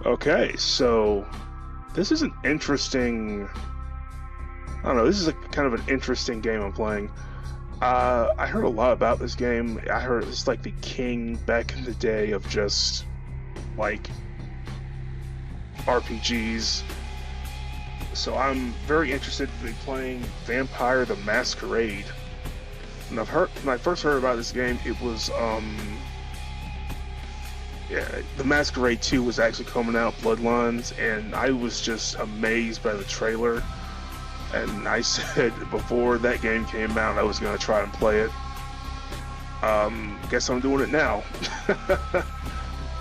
Okay, so this is an interesting. I don't know. This is a kind of an interesting game I'm playing. I heard a lot about this game. I heard it's like the king back in the day of just like RPGs. So I'm very interested in playing Vampire the Masquerade. And when I first heard about this game, it was yeah, the Masquerade 2 was actually coming out, Bloodlines, and I was just amazed by the trailer. And I said before that game came out, I was gonna try and play it. Guess I'm doing it now.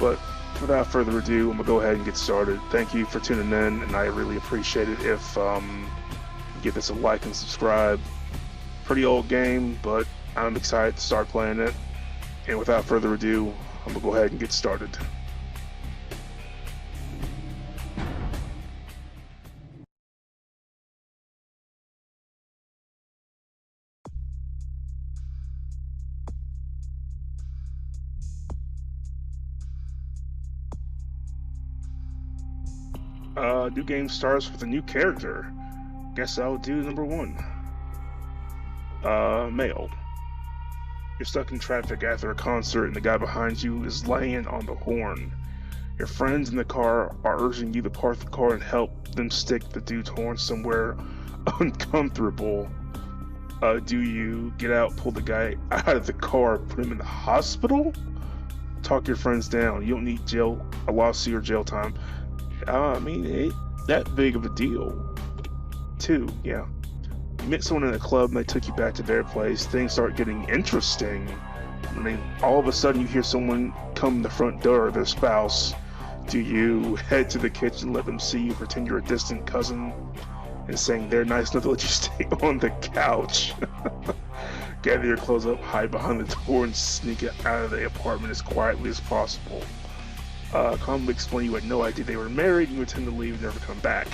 But without further ado, I'm gonna go ahead and get started. Thank you for tuning in, and I really appreciate it if you give this a like and subscribe. Pretty old game, but I'm excited to start playing it. And without further ado, I'm gonna go ahead and get started. New game starts with a new character. Guess I'll do number one. Male. You're stuck in traffic after a concert and the guy behind you is laying on the horn. Your friends in the car are urging you to park the car and help them stick the dude's horn somewhere uncomfortable. Do you get out, pull the guy out of the car, put him in the hospital? Talk your friends down. You don't need a lawsuit or jail time. I mean, it that big of a deal. Two, yeah. You met someone in a club and they took you back to their place. Things start getting interesting. I mean, all of a sudden you hear someone come in the front door, their spouse. Do you head to the kitchen, let them see you, pretend you're a distant cousin, and saying they're nice enough to let you stay on the couch? Gather your clothes up, hide behind the door, and sneak out of the apartment as quietly as possible. Calmly explain you had no idea they were married and you intend to leave and never come back.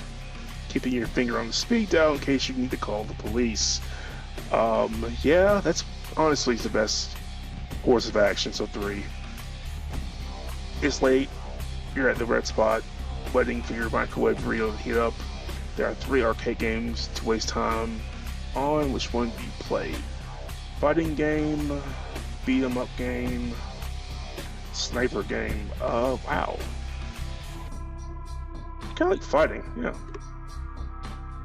Keeping your finger on the speed dial in case you need to call the police. Yeah, that's honestly the best course of action. So three. It's late. You're at the red spot, waiting for your microwave burrito to heat up. There are three arcade games to waste time on. Which one do you play? Fighting game, beat 'em up game, sniper game. Wow. Kind of like fighting, yeah.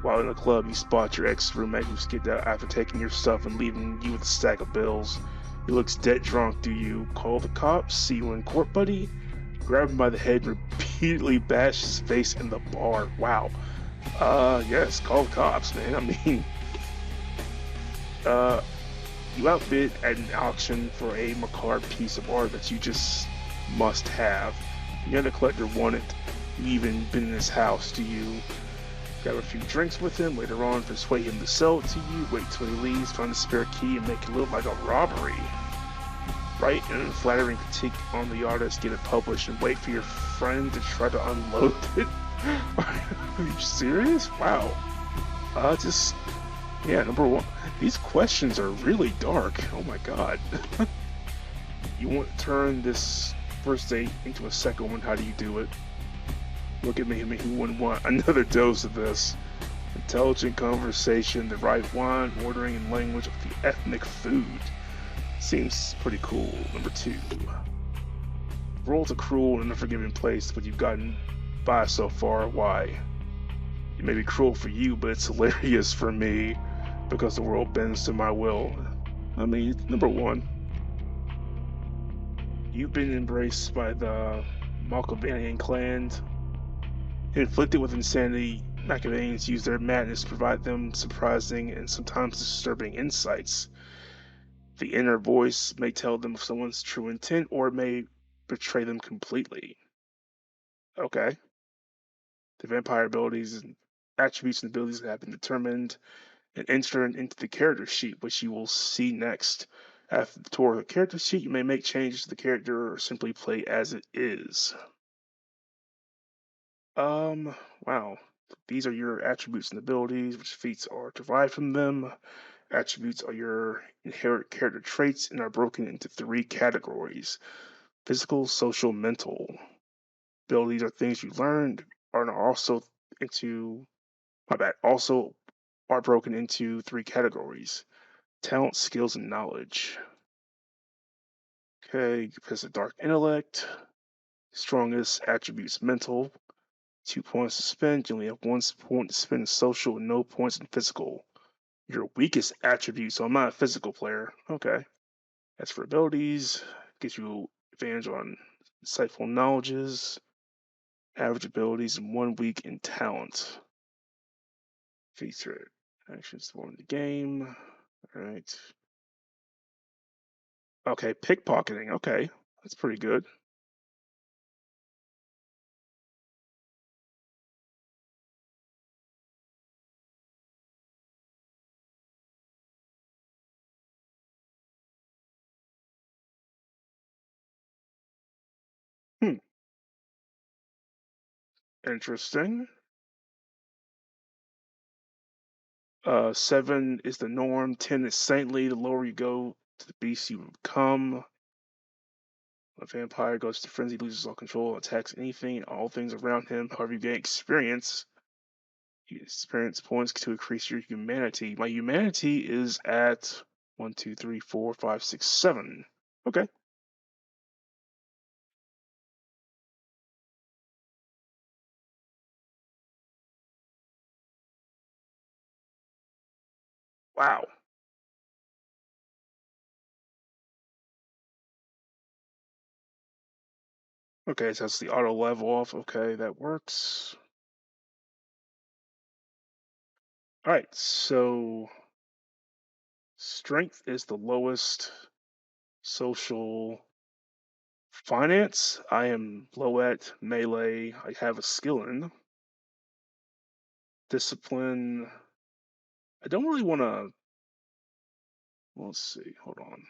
While in the club, you spot your ex-roommate who skipped out after taking your stuff and leaving you with a stack of bills. He looks dead drunk. Do you call the cops? See you in court, buddy? Grab him by the head and repeatedly bash his face in the bar. Wow. Yes, call the cops, man. I mean, uh, you outbid at an auction for a macabre piece of art that you just must have. The other collector wanted. You even been in his house. Do you grab a few drinks with him, later on persuade him to sell it to you, wait till he leaves, find the spare key, and make it look like a robbery? Write an unflattering critique on the artist, get it published, and wait for your friend to try to unload it? Are you serious? Wow. Just, yeah, number one. These questions are really dark. Oh my god. You want to turn this first date into a second one, how do you do it? Look at me, who wouldn't want another dose of this? Intelligent conversation, the right wine, ordering, and language of the ethnic food. Seems pretty cool. Number two. The world's a cruel and unforgiving place, but you've gotten by so far. Why? It may be cruel for you, but it's hilarious for me because the world bends to my will. I mean, number one. You've been embraced by the Malkavian clan. Inflicted with insanity, Machiavellians use their madness to provide them surprising and sometimes disturbing insights. The inner voice may tell them of someone's true intent, or it may betray them completely. Okay. The vampire abilities and attributes and abilities have been determined and entered into the character sheet, which you will see next. After the tour of the character sheet, you may make changes to the character or simply play as it is. Wow. These are your attributes and abilities, which feats are derived from them. Attributes are your inherent character traits and are broken into three categories: physical, social, mental. Abilities are things you learned are also into my bad. Also are broken into three categories: talent, skills, and knowledge. Okay, possess a dark intellect. Strongest attributes mental. 2 points to spend. You only have 1 point to spend in social and no points in physical. Your weakest attribute, so I'm not a physical player. Okay. As for abilities, gives you advantage on insightful knowledges, average abilities, and 1 week in talent. Feature actions to in the game. Alright. Okay, pickpocketing. Okay. That's pretty good. Hmm. Interesting. 7 is the norm. 10 is saintly. The lower you go to the beast you become. A vampire goes to frenzy, loses all control, attacks anything and all things around him. However, you gain experience. You get experience points to increase your humanity. My humanity is at 1, 2, 3, 4, 5, 6, 7. Okay. Wow. Okay, so that's the auto level off. Okay, that works. All right, so strength is the lowest. Social finance, I am low at melee. I have a skill in discipline. I don't really want to. Let's see. Hold on.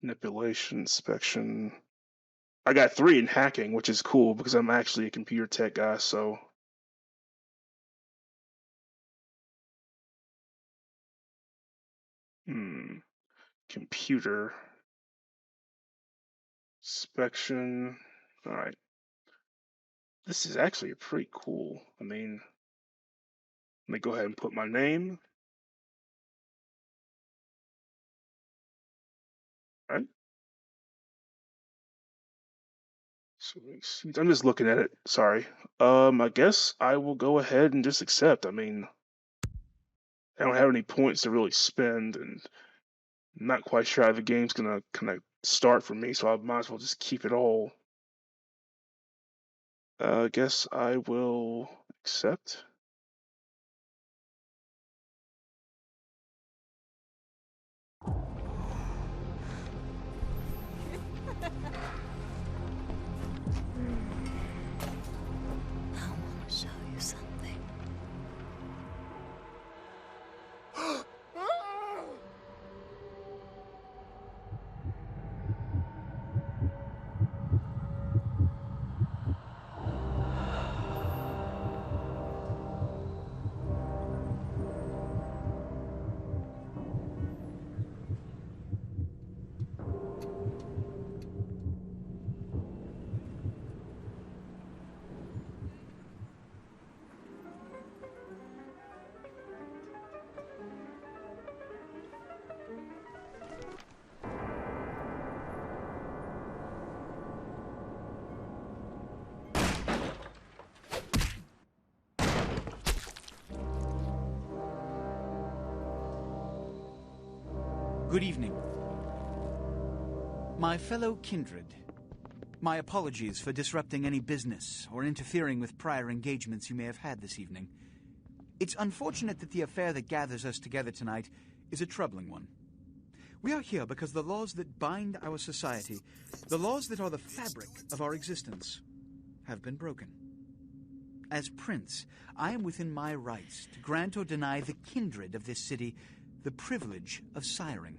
Manipulation, inspection. I got 3 in hacking, which is cool because I'm actually a computer tech guy. So, computer inspection. All right. This is actually pretty cool. I mean, let me go ahead and put my name. All right. So I'm just looking at it. Sorry. I guess I will go ahead and just accept. I mean, I don't have any points to really spend, and I'm not quite sure how the game's gonna kind of start for me, so I might as well just keep it all. I guess I will accept. I want to show you something. Good evening. My fellow kindred, my apologies for disrupting any business or interfering with prior engagements you may have had this evening. It's unfortunate that the affair that gathers us together tonight is a troubling one. We are here because the laws that bind our society, the laws that are the fabric of our existence, have been broken. As Prince, I am within my rights to grant or deny the kindred of this city the privilege of siring.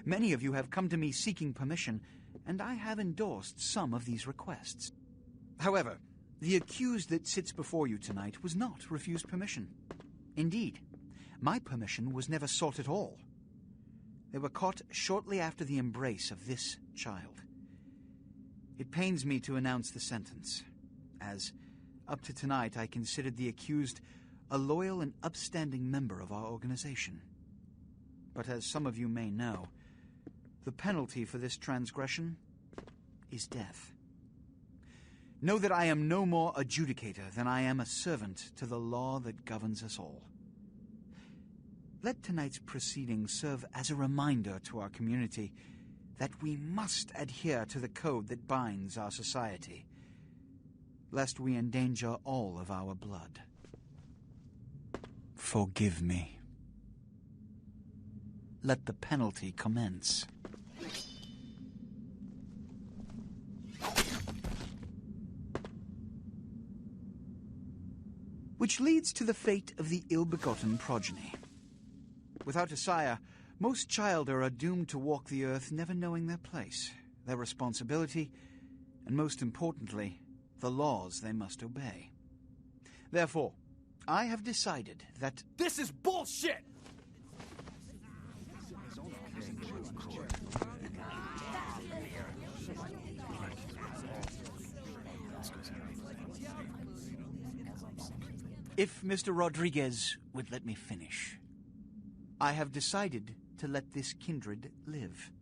Many of you have come to me seeking permission, and I have endorsed some of these requests. However, the accused that sits before you tonight was not refused permission. Indeed, my permission was never sought at all. They were caught shortly after the embrace of this child. It pains me to announce the sentence, as up to tonight I considered the accused a loyal and upstanding member of our organization. But as some of you may know, the penalty for this transgression is death. Know that I am no more adjudicator than I am a servant to the law that governs us all. Let tonight's proceedings serve as a reminder to our community that we must adhere to the code that binds our society, lest we endanger all of our blood. Forgive me. Let the penalty commence. Which leads to the fate of the ill-begotten progeny. Without a sire, most childer are doomed to walk the earth never knowing their place, their responsibility, and most importantly, the laws they must obey. Therefore, I have decided that... This is bullshit! If Mr. Rodriguez would let me finish. I have decided to let this kindred live.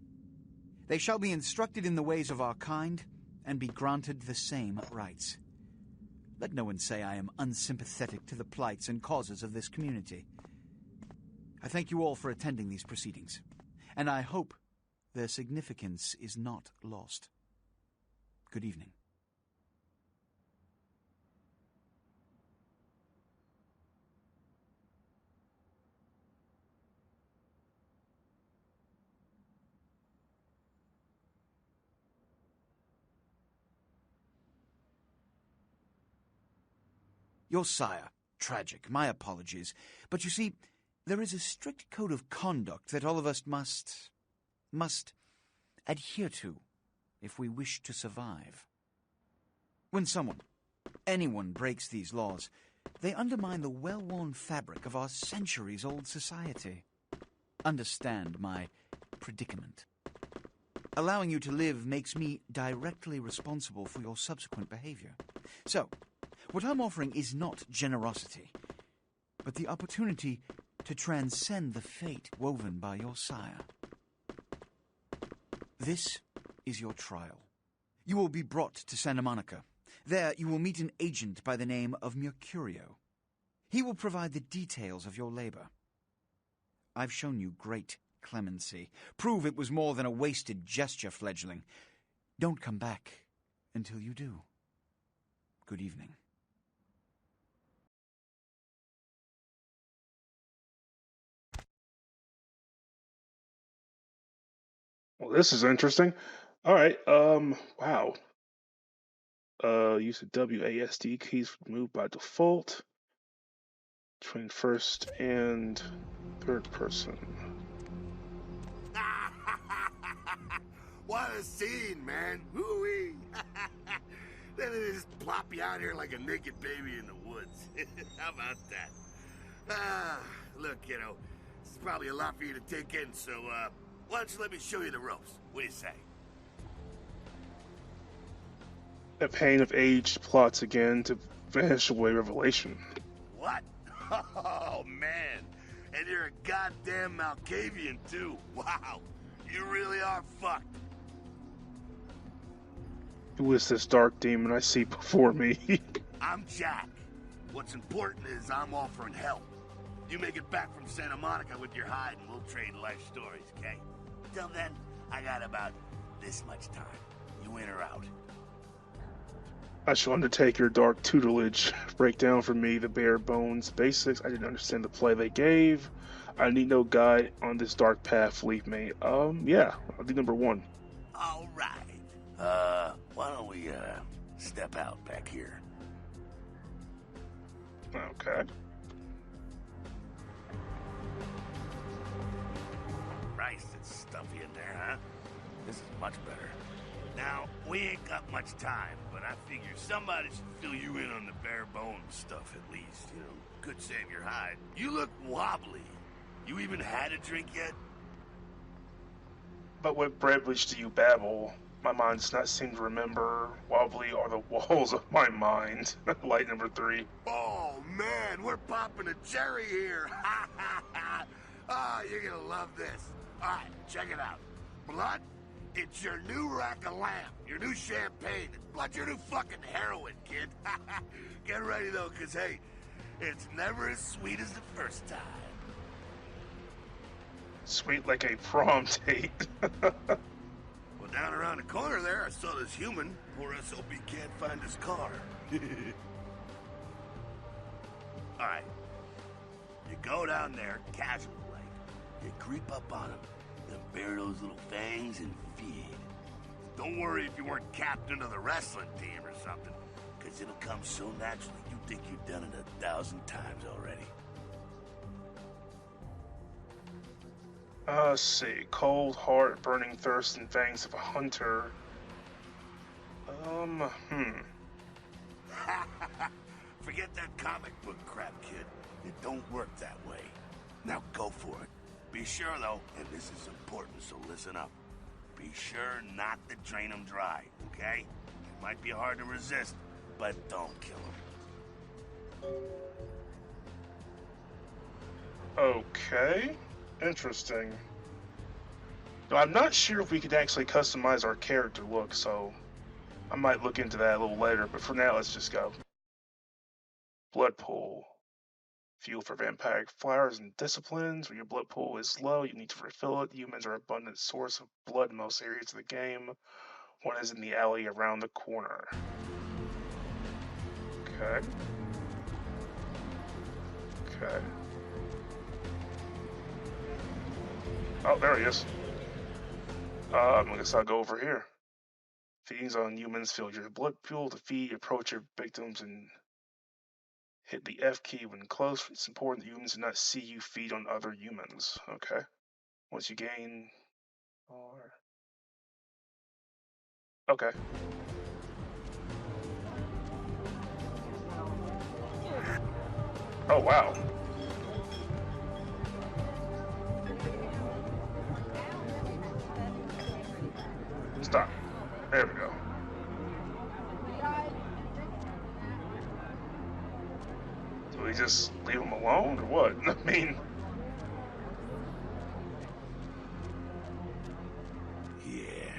They shall be instructed in the ways of our kind and be granted the same rights. Let no one say I am unsympathetic to the plights and causes of this community. I thank you all for attending these proceedings, and I hope their significance is not lost. Good evening. Your sire, tragic, my apologies. But you see, there is a strict code of conduct that all of us must adhere to if we wish to survive. When anyone breaks these laws, they undermine the well-worn fabric of our centuries-old society. Understand my predicament. Allowing you to live makes me directly responsible for your subsequent behavior. So, what I'm offering is not generosity, but the opportunity to transcend the fate woven by your sire. This is your trial. You will be brought to Santa Monica. There you will meet an agent by the name of Mercurio. He will provide the details of your labor. I've shown you great clemency. Prove it was more than a wasted gesture, fledgling. Don't come back until you do. Good evening. Well, this is interesting. All right. Wow. Use the WASD keys removed by default. Train first and third person. What a scene, man. Woo-wee. Then they just plop you out here like a naked baby in the woods. How about that? Look, kiddo, this is probably a lot for you to take in, so, why don't you let me show you the ropes? What do you say? The pain of age plots again to vanish away revelation. What? Oh, man. And you're a goddamn Malkavian, too. Wow. You really are fucked. Who is this dark demon I see before me? I'm Jack. What's important is I'm offering help. You make it back from Santa Monica with your hide and we'll trade life stories, okay? Till then, I got about this much time. You in or out? I shall undertake your dark tutelage. Break down for me the bare bones basics. I didn't understand the play they gave. I need no guide on this dark path, leave me. Yeah, I'll do number one. All right. Why don't we, step out back here? Okay. Christ, it's stuffy in there, huh? This is much better. Now, we ain't got much time, but I figure somebody should fill you in on the bare bones stuff at least, you know. Could save your hide. You look wobbly. You even had a drink yet? But what beverage do you babble? My mind does not seem to remember. Wobbly are the walls of my mind. Light number 3. Oh, man, we're popping a cherry here. Ah, you're gonna love this. All right, check it out. Blood, it's your new rack of lamb, your new champagne. Blood, your new fucking heroin, kid. Get ready, though, because, hey, it's never as sweet as the first time. Sweet like a prom date. Well, down around the corner there, I saw this human. Poor SOB can't find his car. All right. You go down there, casual like. You creep up on him, then bare those little fangs and feed. Don't worry if you weren't captain of the wrestling team or something, because it'll come so naturally you think you've done it 1,000 times already. Let's see. Cold heart, burning thirst, and fangs of a hunter. Forget that comic book crap, kid. It don't work that way. Now go for it. Be sure, though, and this is important, so listen up. Be sure not to drain them dry, okay? It might be hard to resist, but don't kill them. Okay. Interesting. Now, I'm not sure if we could actually customize our character look, so I might look into that a little later, but for now, let's just go. Blood pool. Fuel for vampiric flowers and disciplines. When your blood pool is low, you need to refill it. Humans are an abundant source of blood in most areas of the game. One is in the alley around the corner. Okay. Okay. Oh, there he is. I guess I'll go over here. Feedings on humans fill your blood pool to feed, approach your victims, and hit the F key when close. It's important that humans do not see you feed on other humans. Okay. Once you gain... Okay. Oh, wow. Stop. There we go. Do we just leave him alone, or what? I mean... Yeah.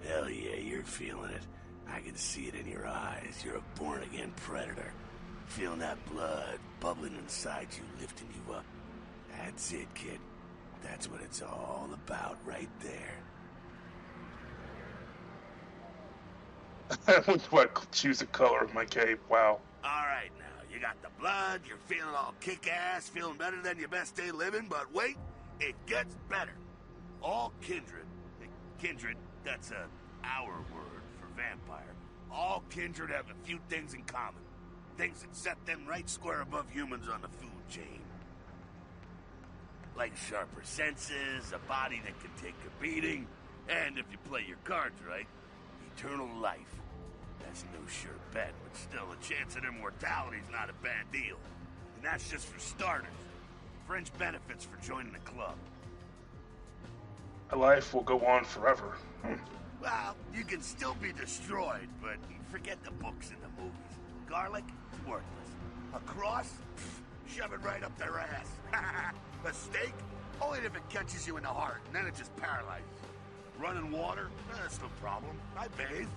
Hell yeah, you're feeling it. I can see it in your eyes. You're a born-again predator. Feeling that blood bubbling inside you, lifting you up. That's it, kid. That's what it's all about right there. Do I choose the color of my cape? Wow. All right, now, you got the blood, you're feeling all kick-ass, feeling better than your best day living, but wait, it gets better. All kindred, that's our word for vampire. All kindred have a few things in common. Things that set them right square above humans on the food chain. Like sharper senses, a body that can take a beating, and if you play your cards right, eternal life. That's no sure bet, but still, a chance at immortality's not a bad deal. And that's just for starters. Fringe benefits for joining the club. My life will go on forever. Well, you can still be destroyed, but forget the books and the movies. Garlic, worthless. A cross, shove it right up their ass. A steak, only if it catches you in the heart, and then it just paralyzes you. Running water, that's no problem. I bathe.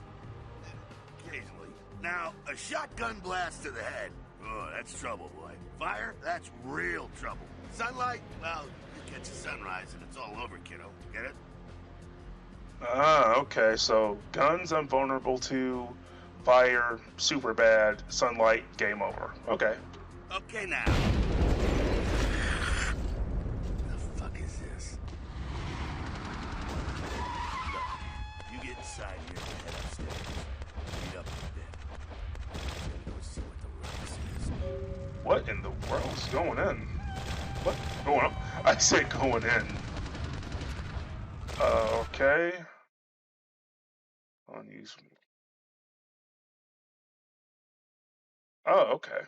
Occasionally. Now, a shotgun blast to the head, oh, that's trouble, boy. Fire, that's real trouble. Sunlight, well, you catch a sunrise and it's all over, kiddo. Get it? Ah, okay, so guns I'm vulnerable to, fire, super bad, sunlight, game over. Okay. Okay, now. The fuck is this? Look, you get inside here and head upstairs. Meet up a bit. Go see what the ruckus is. What in the world's going in? What? Going on? I said going in. Okay. Unused. Oh, okay.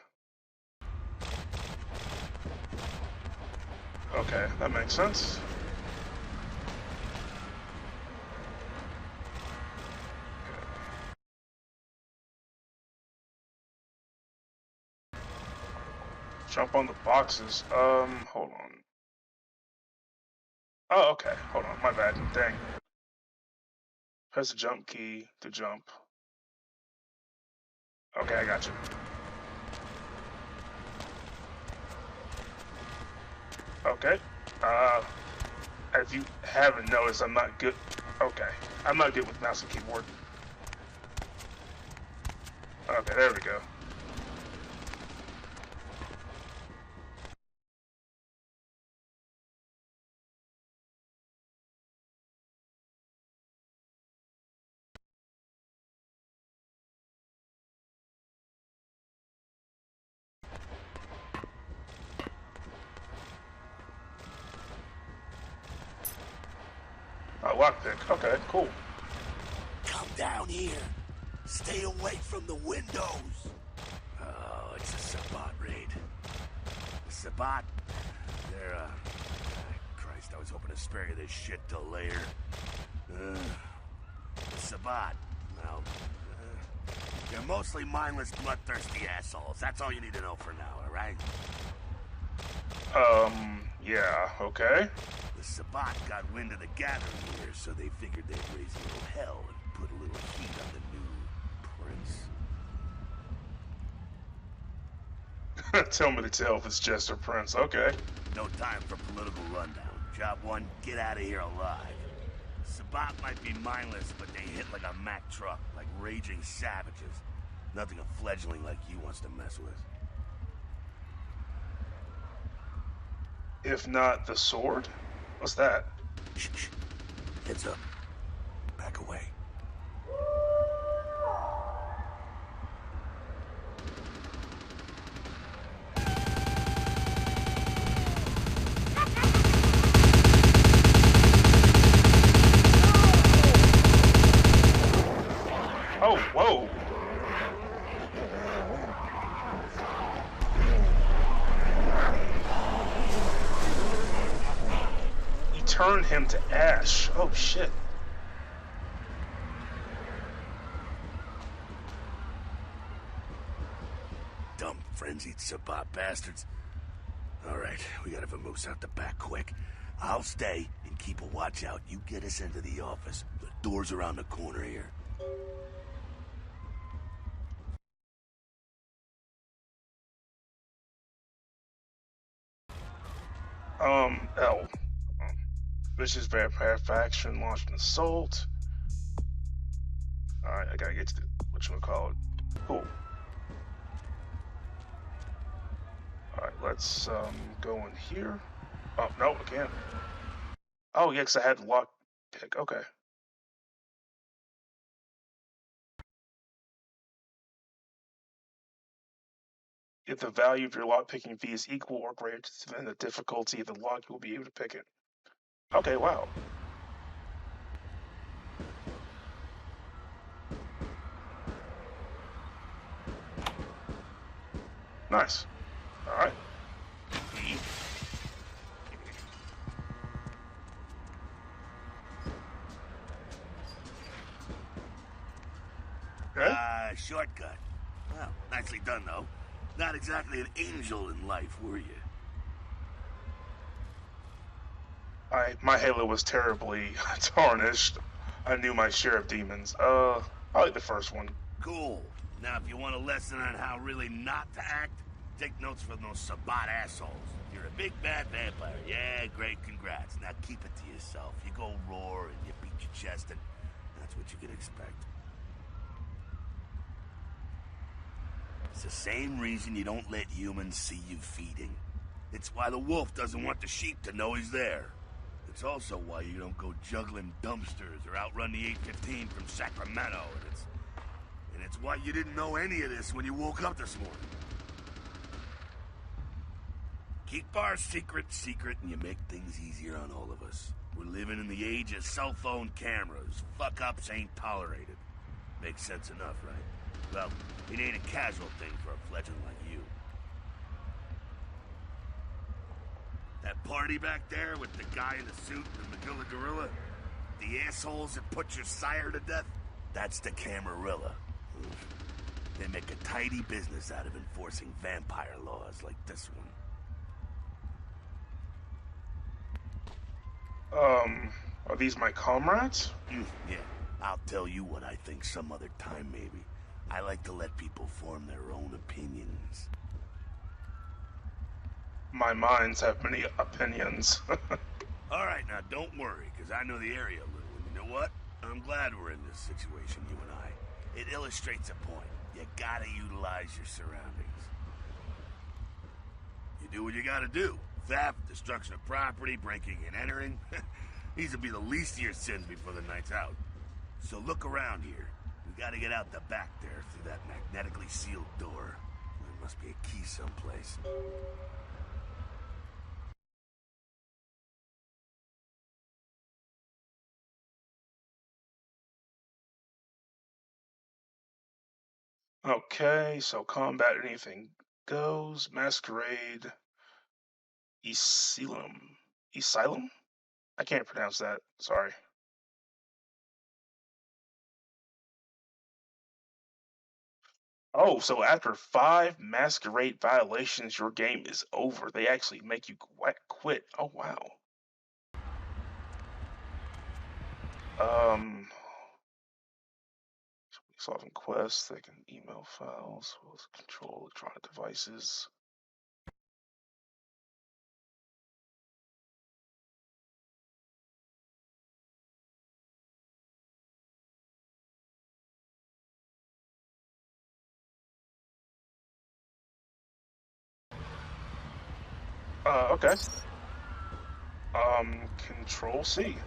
Okay, that makes sense. Jump on the boxes. Hold on. Oh, okay. Hold on. My bad. Dang. Press the jump key to jump. Okay, I got you. Okay. If you haven't noticed, I'm not good. Okay. I'm not good with mouse and keyboard. Okay, there we go. Lockpick. Okay, cool. Come down here. Stay away from the windows. Oh, it's a Sabat raid. Sabat? They're, Christ, I was hoping to spare you this shit till later. The Sabat, well, they're mostly mindless, bloodthirsty assholes. That's all you need to know for now, alright? Yeah, okay. The Sabat got wind of the gathering here, so they figured they'd raise a little hell and put a little heat on the new prince. Tell me to tell if it's Jester Prince. Okay. No time for political rundown. Job one, get out of here alive. Sabat might be mindless, but they hit like a Mack truck, like raging savages. Nothing a fledgling like you wants to mess with. If not the sword? What's that? Shh, shh. Heads up. Back away. Oh, whoa. Turn him to ash. Oh shit. Dumb frenzied Sabat bastards. Alright, we gotta vamoose out the back quick. I'll stay and keep a watch out. You get us into the office. The door's around the corner here. L. Vicious vampire faction launched an assault. Alright, I gotta get to the, whatchamacallit. Cool. Alright, let's go in here. Oh, no, I can't. Oh, yeah, because I had the lock pick. Okay. If the value of your lock picking fee is equal or greater than the difficulty of the lock, you will be able to pick it. Okay, wow. Nice. All right. Okay. Shortcut. Well, nicely done, though. Not exactly an angel in life, were you? My halo was terribly tarnished. I knew my share of demons. I like the first one. Cool. Now, if you want a lesson on how really not to act, take notes from those Sabat assholes. You're a big bad vampire. Yeah, great, congrats. Now keep it to yourself. You go roar and you beat your chest, and that's what you can expect. It's the same reason you don't let humans see you feeding. It's why the wolf doesn't want the sheep to know he's there. It's also why you don't go juggling dumpsters or outrun the 815 from Sacramento, and it's why you didn't know any of this when you woke up this morning. Keep our secret, and you make things easier on all of us. We're living in the age of cell phone cameras. Fuck-ups ain't tolerated. Makes sense enough, right? Well, it ain't a casual thing for a fledgling like you. That party back there with the guy in the suit and the Magilla Gorilla? The assholes that put your sire to death? That's the Camarilla. They make a tidy business out of enforcing vampire laws like this one. Are these my comrades? Yeah, I'll tell you what I think some other time, maybe. I like to let people form their own opinions. My minds have many opinions. Alright, now don't worry, because I know the area a little, and you know what? I'm glad we're in this situation, you and I. It illustrates a point. You gotta utilize your surroundings. You do what you gotta do. Theft, destruction of property, breaking and entering. These will be the least of your sins before the night's out. So look around here. We gotta get out the back there through that magnetically sealed door. There must be a key someplace. Okay, so combat anything goes. Masquerade. Asylum. Asylum? I can't pronounce that. Sorry. Oh, so after 5 Masquerade violations, your game is over. They actually make you quit. Oh, wow. Solving quests. They can email files. Control electronic devices. Okay. Control C.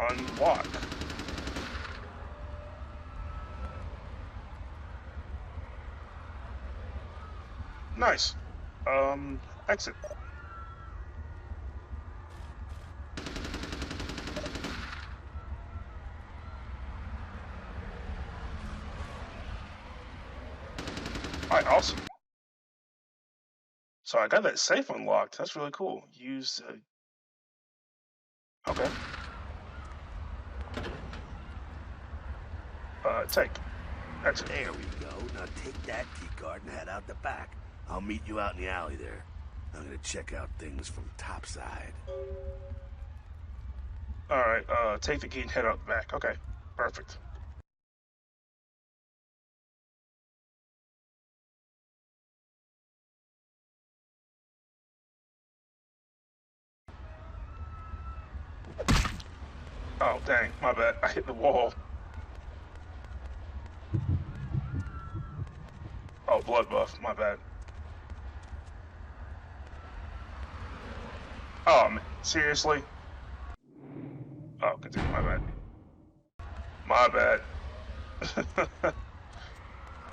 Unlock. Nice. Exit. Alright, awesome. So I got that safe unlocked. That's really cool. Use, okay. Take. Exit. There we go. Now take that keycard and head out the back. I'll meet you out in the alley there. I'm gonna check out things from topside. Alright, take the key and head out the back. Okay, perfect. Oh, dang, my bad. I hit the wall. Oh, blood buff, my bad. Oh, man, seriously? Oh, continue, my bad. My bad.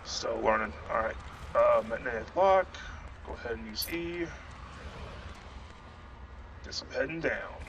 Still learning. Alright. Magnetic lock. Go ahead and use E. Guess I'm heading down.